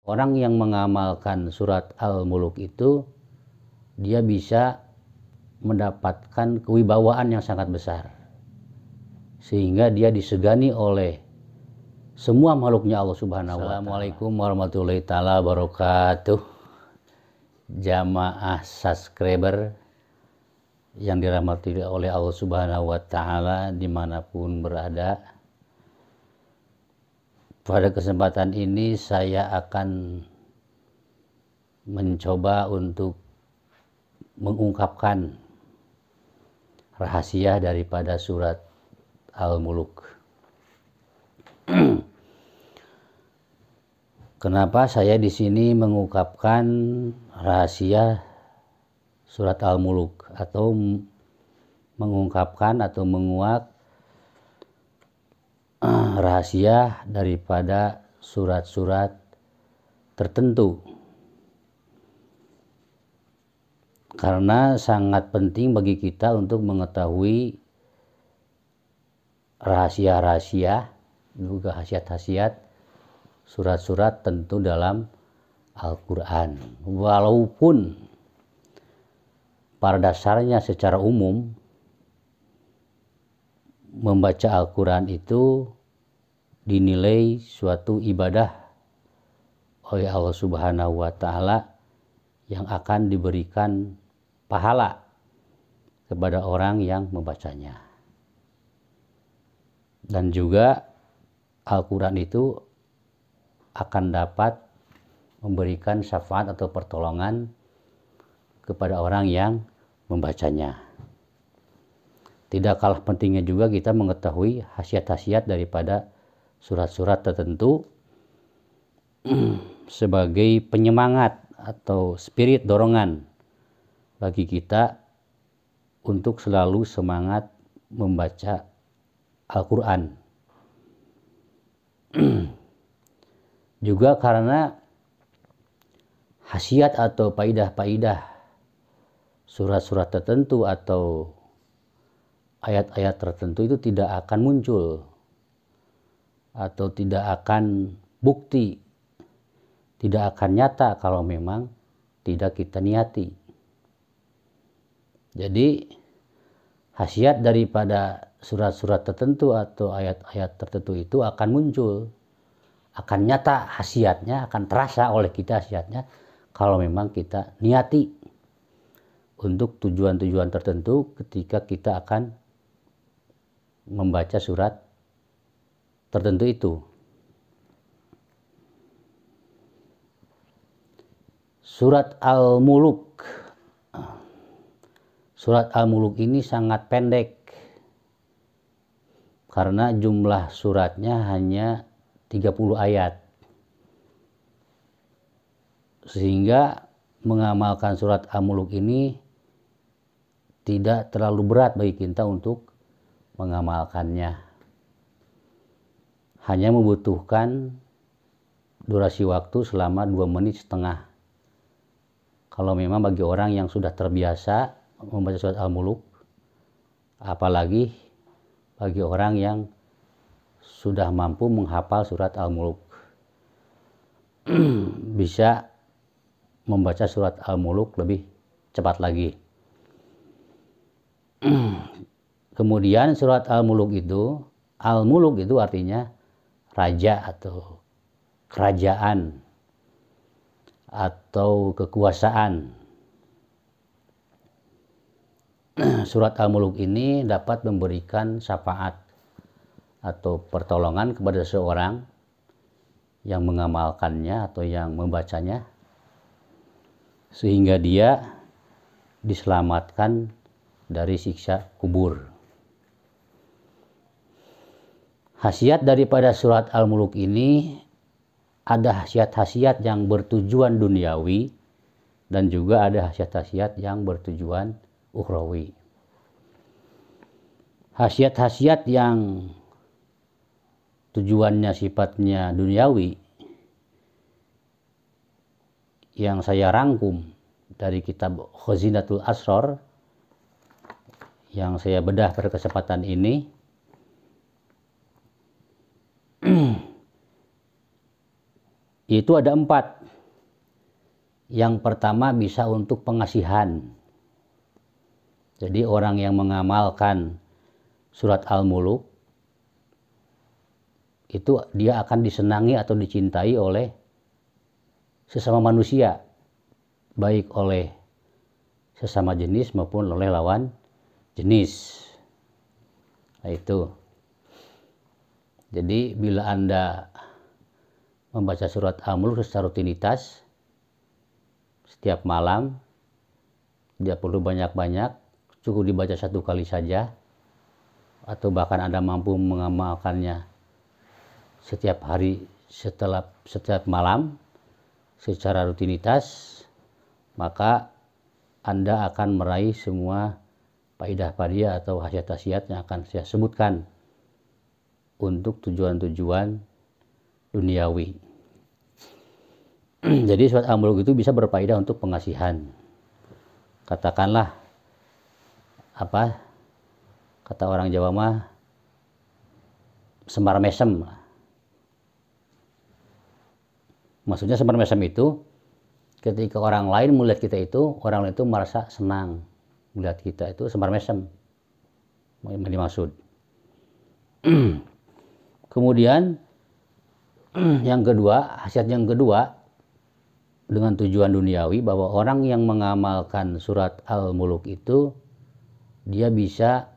Orang yang mengamalkan surat Al-Muluk itu, dia bisa mendapatkan kewibawaan yang sangat besar. Sehingga dia disegani oleh semua makhluknya Allah Subhanahu wa Ta'ala. Assalamualaikum warahmatullahi ta'ala wabarakatuh. Jamaah subscriber yang dirahmati oleh Allah Subhanahu wa Ta'ala dimanapun berada. Pada kesempatan ini saya akan mencoba untuk mengungkapkan rahasia daripada surat Al-Muluk. Kenapa saya di sini mengungkapkan rahasia surat Al-Muluk atau mengungkapkan atau menguak rahasia daripada surat-surat tertentu? Karena sangat penting bagi kita untuk mengetahui rahasia-rahasia, juga khasiat-khasiat surat-surat tentu dalam Al-Quran. Walaupun pada dasarnya secara umum membaca Al-Quran itu dinilai suatu ibadah oleh Allah Subhanahu wa Ta'ala yang akan diberikan pahala kepada orang yang membacanya. Dan juga Al-Quran itu akan dapat memberikan syafaat atau pertolongan kepada orang yang membacanya. Tidak kalah pentingnya juga kita mengetahui khasiat-khasiat daripada surat-surat tertentu sebagai penyemangat atau spirit dorongan bagi kita untuk selalu semangat membaca Al-Quran. Juga karena khasiat atau faidah-faidah surat-surat tertentu atau ayat-ayat tertentu itu tidak akan muncul atau tidak akan bukti, tidak akan nyata kalau memang tidak kita niati. Jadi khasiat daripada surat-surat tertentu atau ayat-ayat tertentu itu akan muncul, akan nyata khasiatnya, akan terasa oleh kita khasiatnya kalau memang kita niati untuk tujuan-tujuan tertentu ketika kita akan membaca surat tertentu itu. Surat Al-Muluk. Surat Al-Muluk ini sangat pendek karena jumlah suratnya hanya 30 ayat. Sehingga mengamalkan surat Al-Muluk ini tidak terlalu berat bagi kita untuk mengamalkannya. Hanya membutuhkan durasi waktu selama 2 menit setengah. Kalau memang bagi orang yang sudah terbiasa membaca surat Al-Muluk, apalagi bagi orang yang sudah mampu menghafal surat Al-Muluk, bisa membaca surat Al-Muluk lebih cepat lagi. Kemudian surat Al-Muluk itu artinya raja atau kerajaan atau kekuasaan. Surat Al-Muluk ini dapat memberikan syafaat atau pertolongan kepada seseorang yang mengamalkannya atau yang membacanya, sehingga dia diselamatkan dari siksa kubur. Khasiat daripada surat Al-Muluk ini ada khasiat-khasiat yang bertujuan duniawi dan juga ada khasiat-khasiat yang bertujuan ukhrawi. Khasiat-khasiat yang tujuannya sifatnya duniawi yang saya rangkum dari kitab Khazinatul Asrar yang saya bedah pada kesempatan ini, Itu ada 4. Yang pertama bisa untuk pengasihan. Jadi orang yang mengamalkan surat Al-Muluk itu dia akan disenangi atau dicintai oleh sesama manusia, baik oleh sesama jenis maupun oleh lawan jenis. Nah, itu. Jadi bila Anda membaca surat Al-Muluk secara rutinitas setiap malam, tidak perlu banyak-banyak, cukup dibaca 1 kali saja, atau bahkan Anda mampu mengamalkannya setiap hari setiap malam secara rutinitas, maka Anda akan meraih semua faidah-faidah atau khasiat-khasiat yang akan saya sebutkan untuk tujuan-tujuan duniawi. Jadi surat Al-Muluk itu bisa berfaedah untuk pengasihan. Katakanlah apa kata orang Jawa mah sembar mesem. Maksudnya sembar mesem itu ketika orang lain melihat kita itu, orang lain itu merasa senang melihat kita, itu sembar mesem yang dimaksud. Kemudian yang kedua, khasiat yang kedua dengan tujuan duniawi, bahwa orang yang mengamalkan surat Al-Muluk itu dia bisa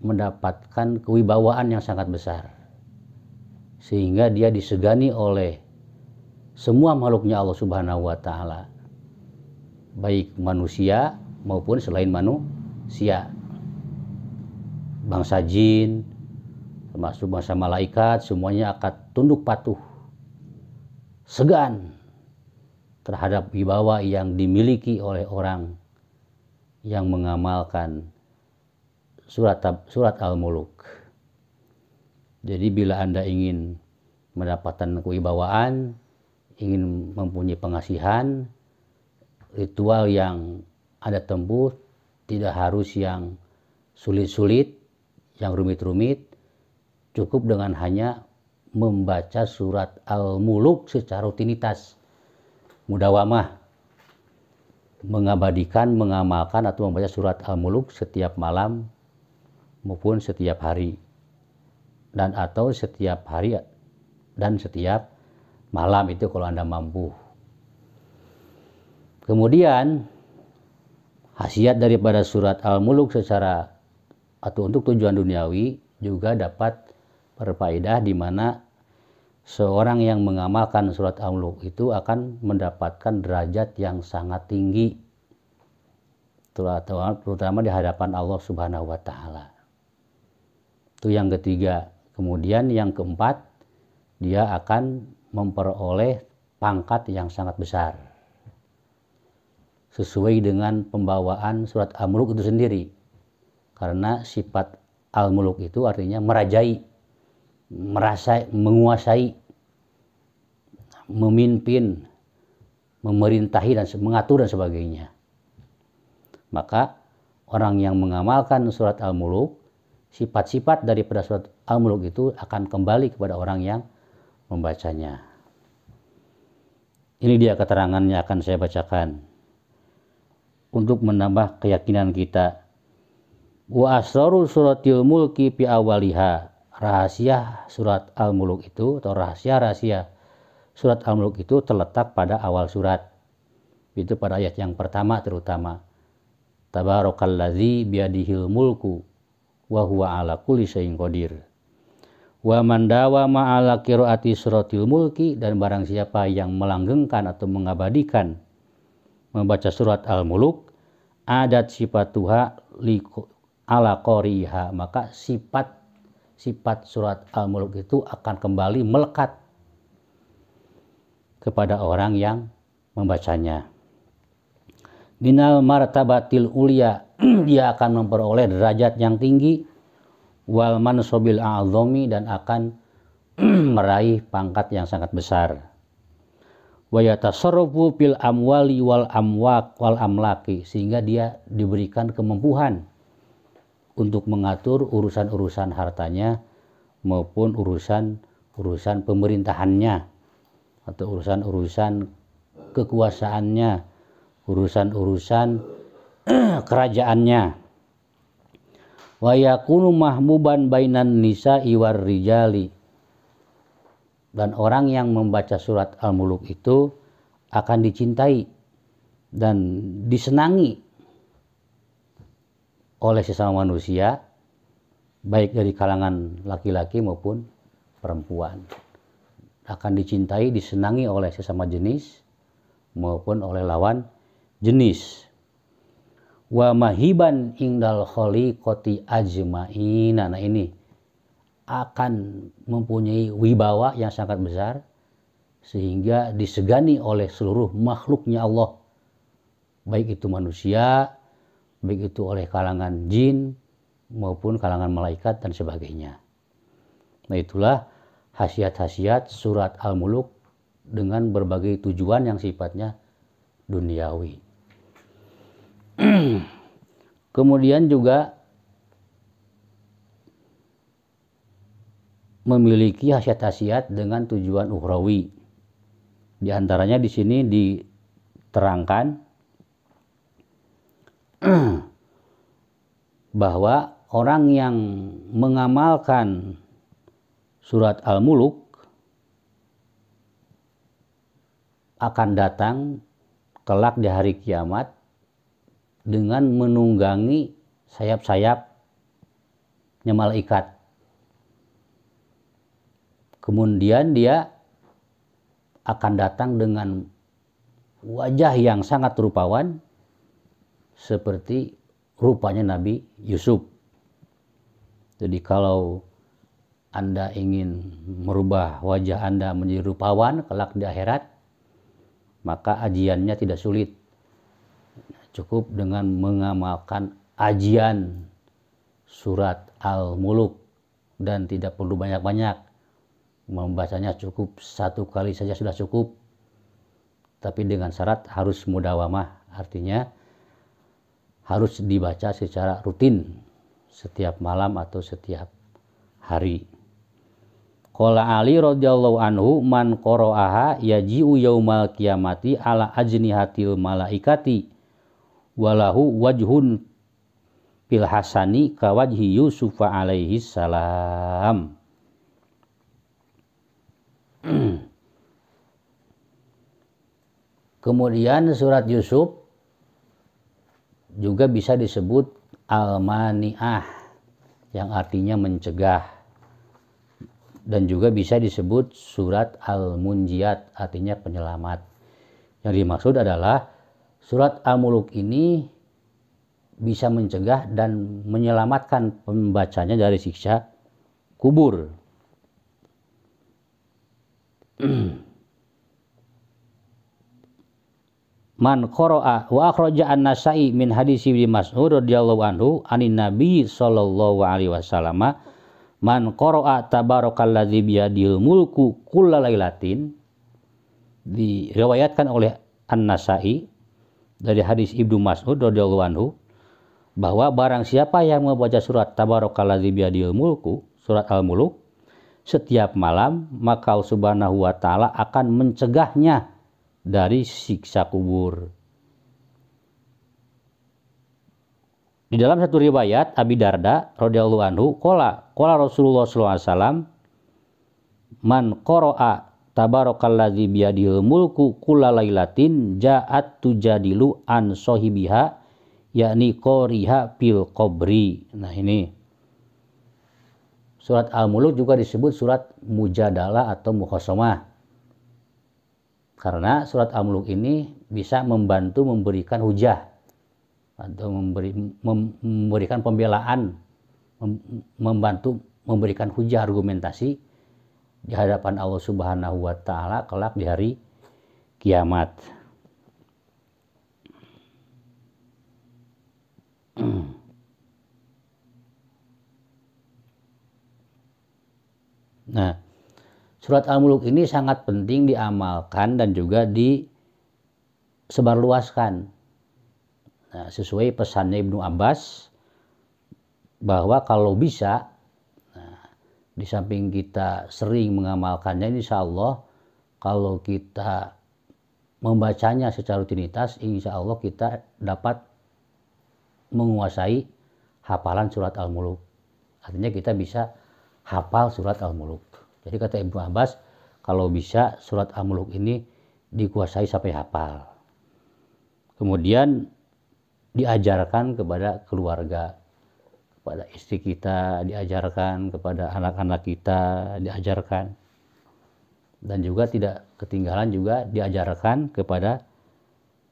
mendapatkan kewibawaan yang sangat besar, sehingga dia disegani oleh semua makhluknya Allah Subhanahu wa Ta'ala, baik manusia maupun selain manusia, bangsa jin termasuk bangsa malaikat, semuanya akan tunduk patuh, segan terhadap wibawa yang dimiliki oleh orang yang mengamalkan surat Al-Muluk. Jadi bila Anda ingin mendapatkan kewibawaan, ingin mempunyai pengasihan, ritual yang Anda tempuh tidak harus yang sulit-sulit, yang rumit-rumit, cukup dengan hanya membaca surat Al-Muluk secara rutinitas, mudawamah, mengabadikan, mengamalkan atau membaca surat Al-Muluk setiap malam maupun setiap hari, dan atau setiap hari dan setiap malam, itu kalau Anda mampu. Kemudian khasiat daripada surat Al-Muluk secara atau untuk tujuan duniawi juga dapat berfaedah, di mana seorang yang mengamalkan surat Al-Muluk itu akan mendapatkan derajat yang sangat tinggi, terutama di hadapan Allah Subhanahu wa Ta'ala. Itu yang ketiga. Kemudian yang keempat, dia akan memperoleh pangkat yang sangat besar sesuai dengan pembawaan surat Al-Muluk itu sendiri, karena sifat Al-Muluk itu artinya merajai, merasa menguasai, memimpin, memerintahi dan mengatur dan sebagainya. Maka orang yang mengamalkan surat Al-Muluk, sifat-sifat daripada surat Al-Muluk itu akan kembali kepada orang yang membacanya. Ini dia keterangannya, akan saya bacakan untuk menambah keyakinan kita. Wa asraru suratil mulki fi awaliha, rahasia surat Al-Muluk itu atau rahasia-rahasia surat Al-Muluk itu terletak pada awal surat. Itu pada ayat yang pertama terutama. Tabarakalladzi biyadihil mulku wa huwa ala kulli syai'in qadir. Wa man dawama ala qiraati suratil mulki, dan barang siapa yang melanggengkan atau mengabadikan membaca surat Al-Muluk, adat sifatuha ala qariha, maka sifat surat Al-Muluk itu akan kembali melekat kepada orang yang membacanya. Minal martabatil ulia, dia akan memperoleh derajat yang tinggi, wal mansobil a'zami, dan akan meraih pangkat yang sangat besar. Wa yatasarrafu fil amwali wal amlaki, sehingga dia diberikan kemampuan untuk mengatur urusan-urusan hartanya maupun urusan pemerintahannya atau urusan-urusan kekuasaannya, urusan-urusan kerajaannya. Wa yakunu mahmuban bainan nisa'i war rijali. Dan orang yang membaca surat Al-Muluk itu akan dicintai dan disenangi oleh sesama manusia, baik dari kalangan laki-laki maupun perempuan. Akan dicintai, disenangi oleh sesama jenis maupun oleh lawan jenis. Wa mahiban indal khaliqati ajma'in. Nah ini akan mempunyai wibawa yang sangat besar sehingga disegani oleh seluruh makhluknya Allah, baik itu manusia, baik itu oleh kalangan jin maupun kalangan malaikat dan sebagainya. Nah itulah khasiat-khasiat surat Al-Muluk dengan berbagai tujuan yang sifatnya duniawi. Kemudian juga memiliki khasiat-khasiat dengan tujuan ukhrawi. Di antaranya di sini diterangkan bahwa orang yang mengamalkan surat Al-Muluk akan datang kelak di hari kiamat dengan menunggangi sayap-sayapnya malaikat. Kemudian dia akan datang dengan wajah yang sangat rupawan seperti rupanya Nabi Yusuf. Jadi kalau Anda ingin merubah wajah Anda menjadi rupawan kelak di akhirat, maka ajiannya tidak sulit. Cukup dengan mengamalkan ajian surat Al-Muluk dan tidak perlu banyak-banyak. Membacanya cukup 1 kali saja sudah cukup. Tapi dengan syarat harus mudawamah, artinya harus dibaca secara rutin setiap malam atau setiap hari. Qala Ali radhiyallahu anhu man qara'aha yaji'u yaumal qiyamati ala ajnihatil malaikati walahu wajhun fil hasani kawajhi Yusuf alaihi salam. Kemudian surat Yusuf juga bisa disebut al-mani'ah yang artinya mencegah, dan juga bisa disebut surat al-munjiat artinya penyelamat. Yang dimaksud adalah surat Al-Muluk ini bisa mencegah dan menyelamatkan pembacanya dari siksa kubur. Man qara'a wa akhraja an-Nasa'i min hadis Ibnu Mas'ud radhiyallahu anhu anin Nabi sallallahu alaihi wasallam man qara'a tabarakalladzi biyadil mulku kullalailatin. Diriwayatkan oleh An-Nasa'i dari hadis Ibnu Mas'ud radhiyallahu anhu bahwa barang siapa yang membaca surat tabarakalladzi biyadil mulku, surat Al-Muluk setiap malam, maka Allah Subhanahu wa taala akan mencegahnya dari siksa kubur. Di dalam satu riwayat Abi Darda radhiyallahu anhu qala Rasulullah sallallahu alaihi wasallam man qara'a tabarakalladzi biyadil mulku kullalailatin ja'at tujadilu an sahibiha yakni qariha fil qabri. Nah ini surat Al-Muluk juga disebut surat mujadalah atau mukhasamah. Karena surat Al-Muluk ini bisa membantu memberikan hujah atau memberikan pembelaan, membantu memberikan hujah argumentasi di hadapan Allah Subhanahu wa taala kelak di hari kiamat. Nah, surat Al-Muluk ini sangat penting diamalkan dan juga disebarluaskan. Nah, sesuai pesannya Ibnu Abbas bahwa kalau bisa, di samping kita sering mengamalkannya, insya Allah kalau kita membacanya secara rutinitas, insya Allah kita dapat menguasai hafalan surat Al-Muluk. Artinya kita bisa hafal surat Al-Muluk. Jadi kata Ibnu Abbas, kalau bisa surat Al-Muluk ini dikuasai sampai hafal. Kemudian diajarkan kepada keluarga, kepada istri kita, diajarkan kepada anak-anak kita, diajarkan. Dan juga tidak ketinggalan juga diajarkan kepada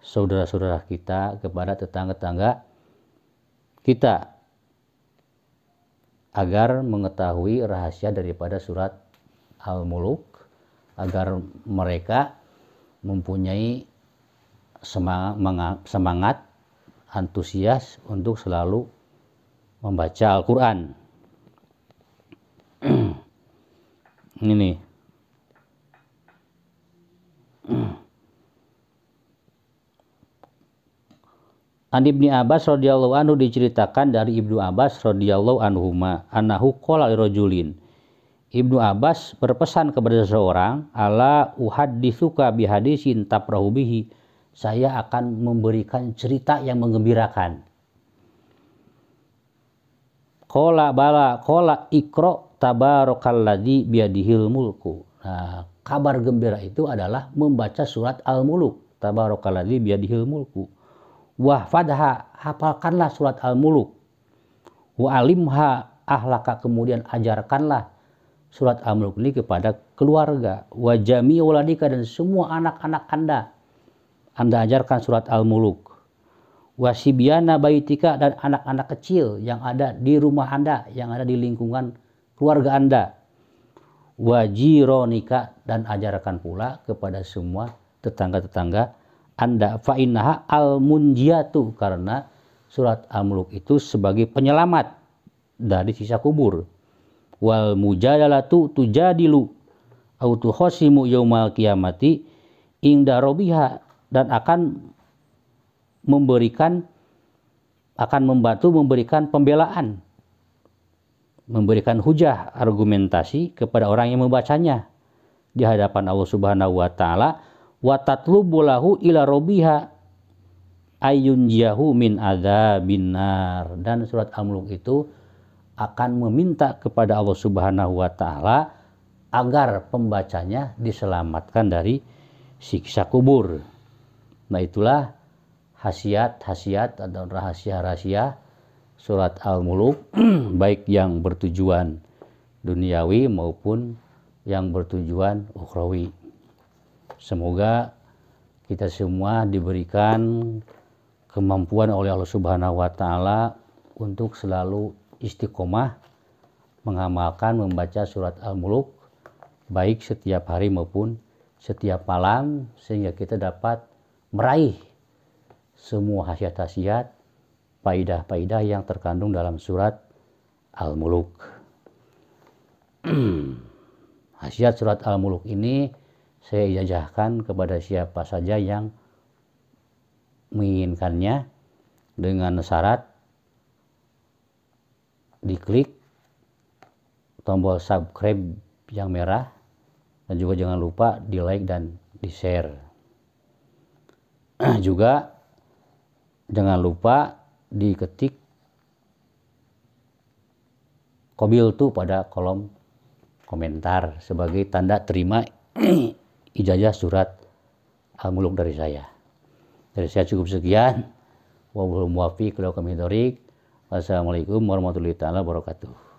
saudara-saudara kita, kepada tetangga-tetangga kita, agar mengetahui rahasia daripada surat Al-Muluk, agar mereka mempunyai semangat, antusias untuk selalu membaca Al-Quran. Ini An Ibni Abbas radhiyallahu anhu, diceritakan dari Ibnu Abbas radhiyallahu anhuma annahu qala lirajulin. Ibnu Abbas berpesan kepada seseorang, ala uhadditsuka bihadisin tafrahu bihi, saya akan memberikan cerita yang menggembirakan. Qala bala qala iqra tabarakalladzi biyadihil mulku. Nah, kabar gembira itu adalah membaca surat Al-Muluk, tabarakalladzi biyadihil mulku. Wahfadha, hafalkanlah surat Al-Muluk. Wa alimha ahlaka, kemudian ajarkanlah surat Al-Muluk ini kepada keluarga. Wa jami'i waladika, dan semua anak-anak Anda ajarkan surat Al-Muluk. Wa sibyana baitika, dan anak-anak kecil yang ada di rumah Anda, yang ada di lingkungan keluarga Anda. Wa jironika, dan ajarkan pula kepada semua tetangga-tetangga Anda. Fa innaha al-munjiyatu, karena surat Al-Muluk itu sebagai penyelamat dari siksa kubur. Wal mujadalatu tujadilu au tukhasimu yaumal qiyamati inda rabbiha, dan akan membantu memberikan pembelaan, memberikan hujah, argumentasi kepada orang yang membacanya di hadapan Allah Subhanahu wa taala. Wa tatlubu lahu ila rabbiha ayunjiyahu min adzabin nar, dan surat Al-Muluk itu akan meminta kepada Allah Subhanahu wa taala agar pembacanya diselamatkan dari siksa kubur. Nah, itulah khasiat-khasiat atau rahasia-rahasia surat Al-Muluk, baik yang bertujuan duniawi maupun yang bertujuan ukhrawi. Semoga kita semua diberikan kemampuan oleh Allah Subhanahu wa taala untuk selalu istiqomah mengamalkan membaca surat Al-Muluk baik setiap hari maupun setiap malam, sehingga kita dapat meraih semua khasiat-khasiat, faidah-faidah yang terkandung dalam surat Al-Muluk. Khasiat surat Al-Muluk ini saya ijazahkan kepada siapa saja yang menginginkannya, dengan syarat diklik tombol subscribe yang merah, dan juga jangan lupa di like dan di share. Juga jangan lupa diketik qabil tuh pada kolom komentar sebagai tanda terima ijazah surat Al-Muluk dari saya. Dari saya cukup sekian. Wabillahi muwaffiq. Wassalamualaikum warahmatullahi wabarakatuh.